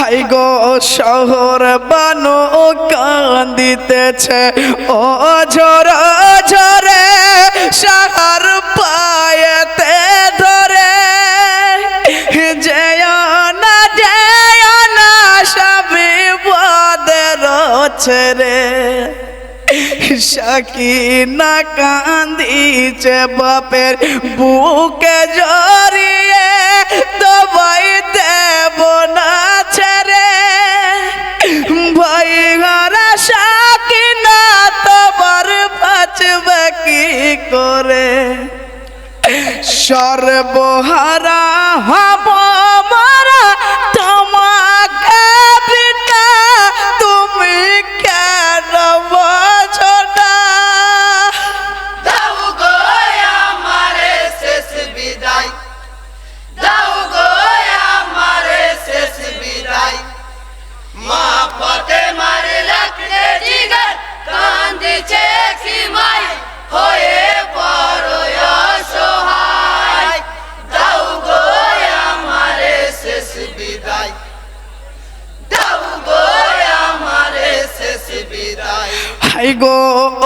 high গো শহর বানো কান্দিতেছে ও ঝরে ঝরে শহর পায়েতে ধরে যেও না সবই বদের ছেড়ে সাকিনা কান্দিছে বাপের বুকে জড়িয়ে দবাই দেব না ছেড়ে ভাই ঘরা সাকিনা তোমার বাঁচবে কি করে সর্বহারা হব মারা তোমাকে বিনা তুমি কেন বোঝো না দাও গো আমারে শেষ বিদায় দাও গো আমারে শেষ বিদায় মা পথে মারে লাগতে জিগর কান্দিছে কি মাই হয়ে বড় অসহায় দাও গো আমারে শেষ বিদায় দাও গো আমারে শেষ বিদায় হাই গো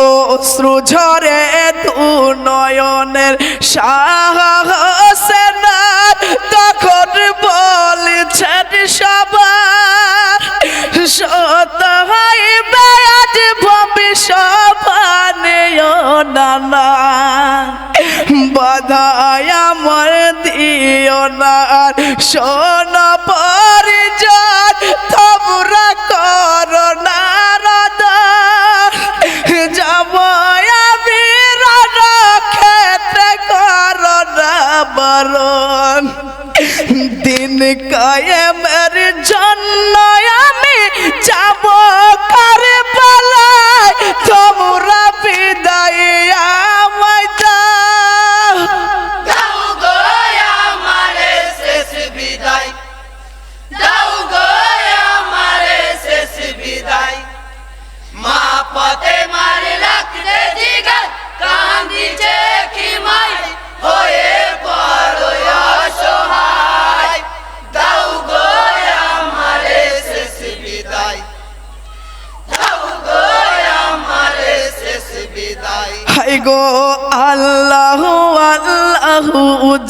অশ্রু ঝরে দু নয়নের সাহসে না তখন বলছেন সবার সত হইবে আজ ভবিষ্যৎবাণীও নানা বাধায় আমার দিও না শোন পরিজন তোমরা করো না যাব আমি রণক্ষেত্রে করো না বরণ দিন কায়েমের জন্য আমি যাব করে পালাই তোমরা বিদায় আমায় দাও দাও গো আমারে শেষ বিদায় দাও গো আমারে শেষ বিদায় মা পথে মারে লাগতে জিগর কান্দিছে কি মাই হয়ে বড় অসহায় দাও গো আমারে শেষ বিদায় দাও গো আমারে শেষ বিদায় হাই গো আল্লাহ আল্লাহ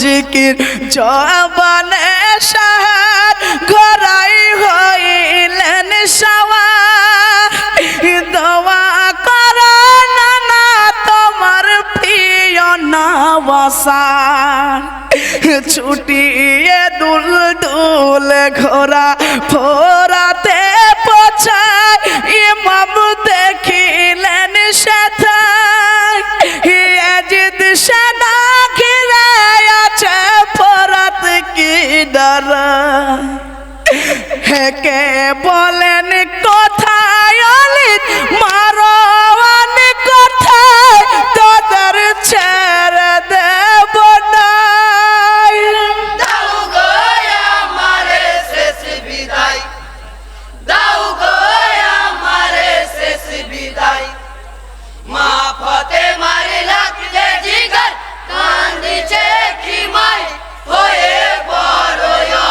জিকির জবানে শাহাদ ঘরাই হইলেন সওয়ার দোয়া করো না তোমার প্রিয় নওয়াসার ছুটিয়ে দুল দুল ঘোরা ফোরাতে পছায় ইমাম দেখিলেন সেথায় ইয়াজিদ সেনা ঘিরে আছে ফোরাত কি ডরা হেকে বলেন কোথায় অলিদ মারওয়ান কোথায় তোদের ছেড়ে দেব না দাও গো আমারে শেষ বিদায় দাও গো আমারে শেষ বিদায় মা পথে মারে লাগতে জিগর কান্দিছে কি মাই হয়ে বড়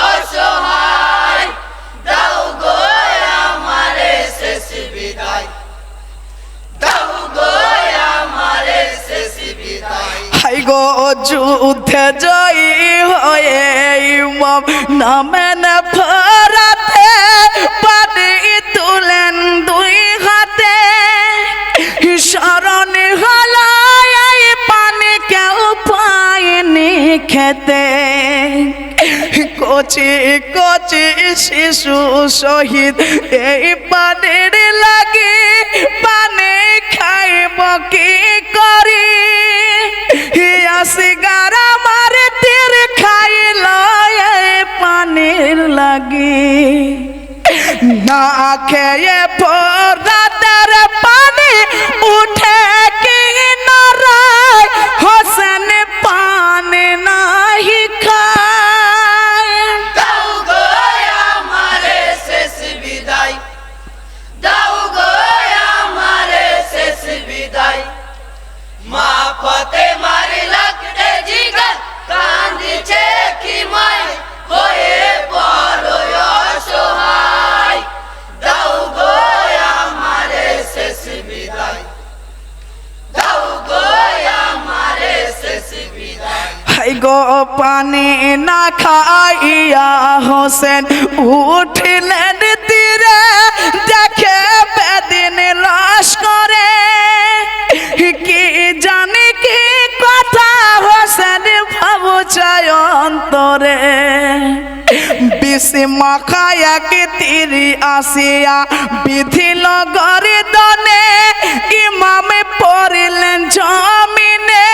অসহায় দাও গো আমারে শেষ বিদায় দাও গো আমারে শেষ বিদায় হাই গো যুদ্ধে জয়ী হয়ে ইমাম নামেন ফরাতে পানি তুলেন দুই হাতে স্মরণ হলো এই পানি কেউ পায়নি খেতে কচি কচি শিশু শহীদ এই পানির লাগি পানি খাইব কি করি সিগার আমার তীর খাইল এই পানির লাগি না খেয়ে পরাতের পানি উঠে কি নরায় হোসেন পানি নাহি খায় দাও গো আমারে শেষ বিদায় দাও গো আমারে শেষ বিদায় মা পথে মারে লাগতে জিগর কান্দিছে কি মাই হয়ে বড় অসহায় পানি না খাইয়া হোসেন উঠিলেন তীরে দেখে বেদিন লাশ করে কি জানি কি কথা হোসেন ভাবুচায় অন্তরে বিশি মাখায় কে তিরি আসিয়া বিধিল গরিদনে ইমামে পড়িলেন জমিনে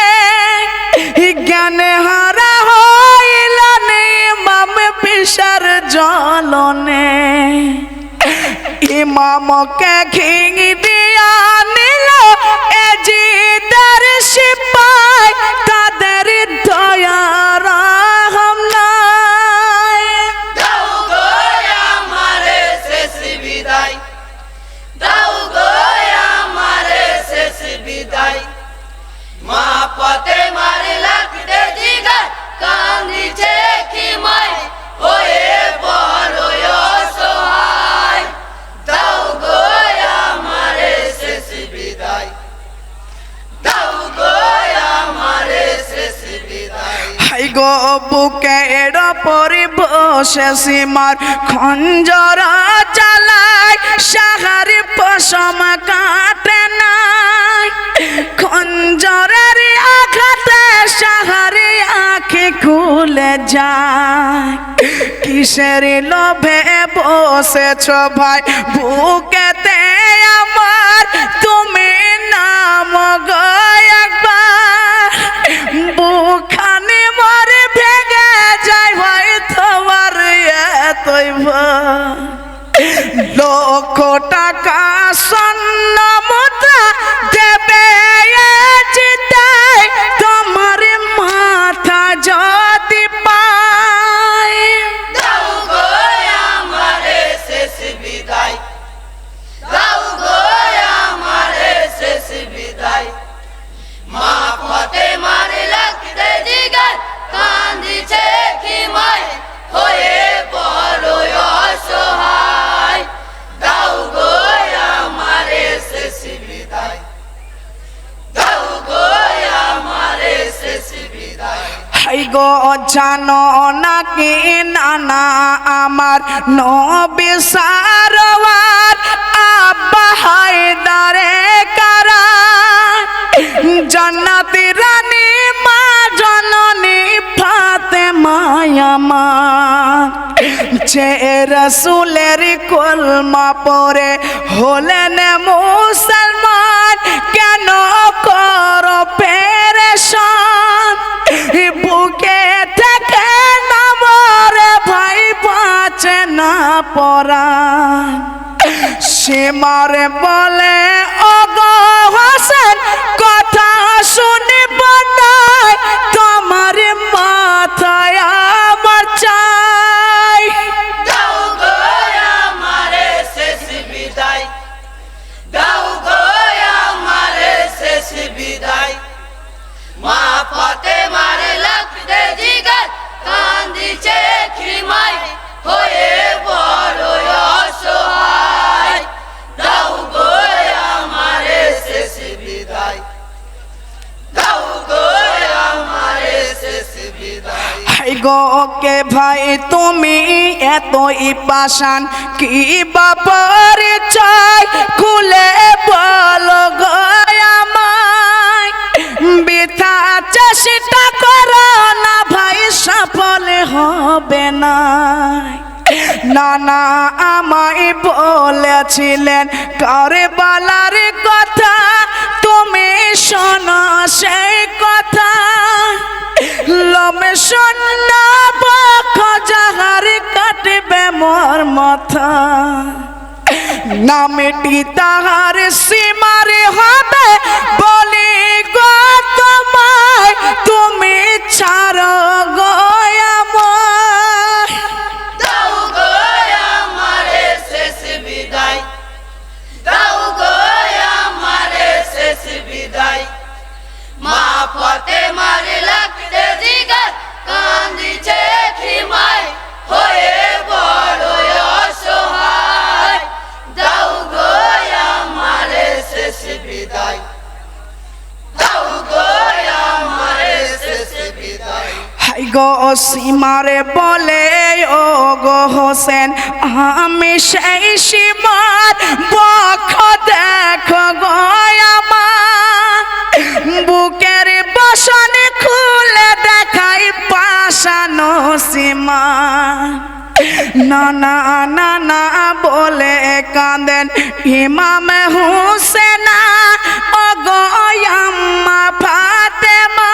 জ্ঞানে হারা হইলেন ইমাম বিষার জ্বলনে ইমামকে ঘিং দিয়া নিল এজিদের সিপাই তাদের দয়ার রহম নাই দাও গো আমারে শেষ বিদায় দাও গো আমারে শেষ বিদায় মা পথে মারে লাগতে জিগার কান্দিছে কি মাই হয়ে বড় অসহায় দাও গো আমারে শেষ বিদায় দাও গো আমারে শেষ বিদায় হাই গো বুকের পরে বসে সীমার খঞ্জর চালায় সাহার পশম কাটে না খঞ্জরের আঘাতে সাহার আঁখে খুলে যায় কিসের লোভে বসেছ ভাই বুকেতে আমার তুমি নাম গো একবার বুখানে মরে ভেঙে যায় ভাই তোমার এতই ভয় লক্ষ টাকা স্বর্ণ মুদ্রা দেবে জিতাই তোমার মাথা যদি পায় দাও গো আমারে শেষ বিদায় দাও গো আমারে শেষ বিদায় মা পথে মারে লাগতে জিগার কান্দিছে কি মাই হয়ে বড় অসহায় দাও গো আমারে শেষ বিদায় দাও গো আমারে শেষ বিদায় হাই গো জানো নাকি নানা আমার নবী সারওয়ার আব্বা হায়দারে কারা জান্নাতি রানী মা জননী ফাতেমা আমার যে রাসূলের কলমা পড়ে হলেন মুসলমান কেন করো পেরেশান বুকে থেকে নামরে ভাই বাঁচে না পরাণ সীমারে বলে ওগো হোসেন কথা শুনিব নাই তোমার মাথায় আমার চাই দাও গো আমারে শেষ বিদায় দাও গো আমারে শেষ বিদায় মা পথে মারে লাগতে জিগার কান্দিছে খিমাই হয়ে বড় অসহায় দাও গো আমারে শেষ বিদায় দাও গো আমারে শেষ বিদায় হাই গো কে ভাই তুমি এতই পাষাণ কি বাপর চাই খুলে বলো গো আমায় বৃথা চেষ্টা করো না ভাই সফল হবে না নানা আমায় বলেছিলেন কারবালার কথা তুমি শোনো সেই কথা লমে শোনা বখ যাহার কাটবে মোর মাথা নামটি তাহার সীমারে হবে বলি গো তোমায় তুমি ছাড়ো গো আমায় দাও গো আমারে শেষ বিদায় দাও গো আমারে শেষ বিদায় মা পথে মারে লাগতে জিগার কান্দিছে খিমাই হয়ে বড় অসহায় দাও গো আমারে শেষ বিদায় দাও গো আমারে শেষ বিদায় হাই গো সীমারে বলে ও গো হোসেন আমি সেই সীমার বক্ষ দেখো গো আমার বুকের বসন খুলে দেখাই পাশানো সীমা না না না না বলে কাঁদেন ইমাম হুসেনা ও গো আম্মা ফাতেমা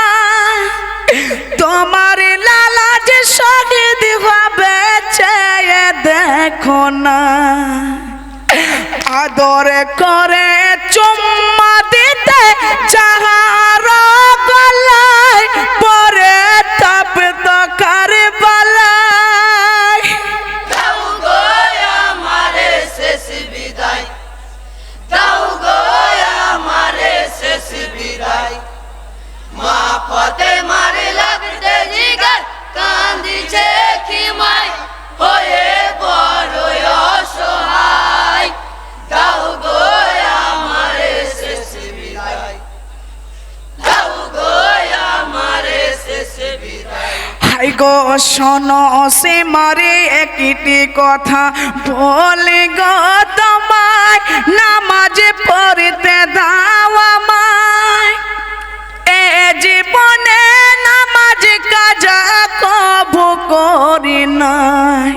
তোমার লালা যে শহীদ হবে চেয়ে দেখো না আদর করে চুম্মা দিতে যাহার গলায় পরে তাপত কারবালায় দাও গো আমারে শেষ বিদায় দাও গো আমারে শেষ বিদায় মা ফাতেমার লাগতে জিগার কান্দিছে খিমায় হয়ে বড় অসহায় দাও গো আমারে শেষ বিদায় দাও গো আমারে শেষ বিদায় হাই গো শোনো সে মারে একটি কথা বলে গো তোমায় নামাজ পড়তে দাও আমায় এ জীবনে নামাজ কাজা কবু করি নাই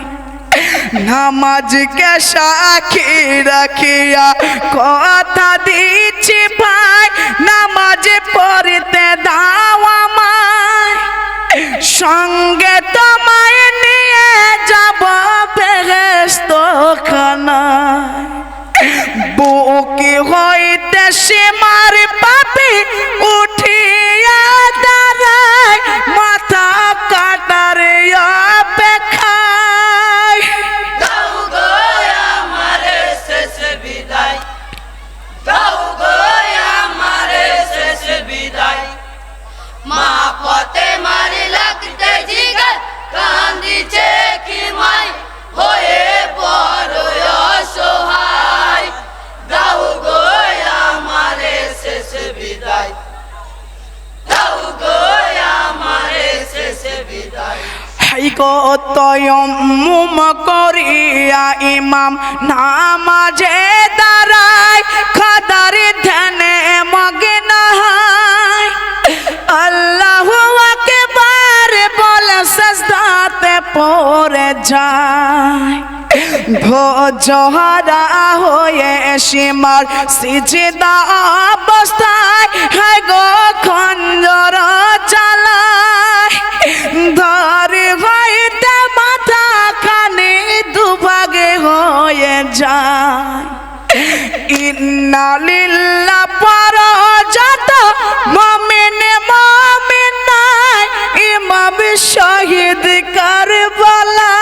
নামাজকে সাক্ষী রাখিয়া কথা দিচ্ছি ভাই নামাজ পড়তে দাও আমায় সঙ্গে তোমায় নিয়ে যাব বেহেশত খানায় বুকে হইতে সীমার পাপি উঠিয়া দাঁড়ায় মাথা কাটার অপেক্ষায় দাও গো আমারে শেষ বিদায় দাও গো আমারে শেষ বিদায় মা ফাতেমার লাগতে জিগার কান্দিছে খিমায় হয়ে বড় অসহায় দাও গো আমারে শেষ বিদায় দাও গো আমারে শেষ বিদায় হাই গো তয়ম্মুম করিয়া ইমাম নামাজে দাঁড়ায় খোদার ধ্যানে মগ্ন হয় আল্লাহু আকবার বলে সিজদাতে পড়ে যায় ভোজহারা হয়ে সীমার সিজদা অবস্থায় হাই গো খঞ্জর চালায় ধরে হইতে মাথা খানি দুভাগে হয়ে যায় ইন্না লিল্লাহ পর যত মুমিন মুমিনাত ইমাম শহীদ কারবালা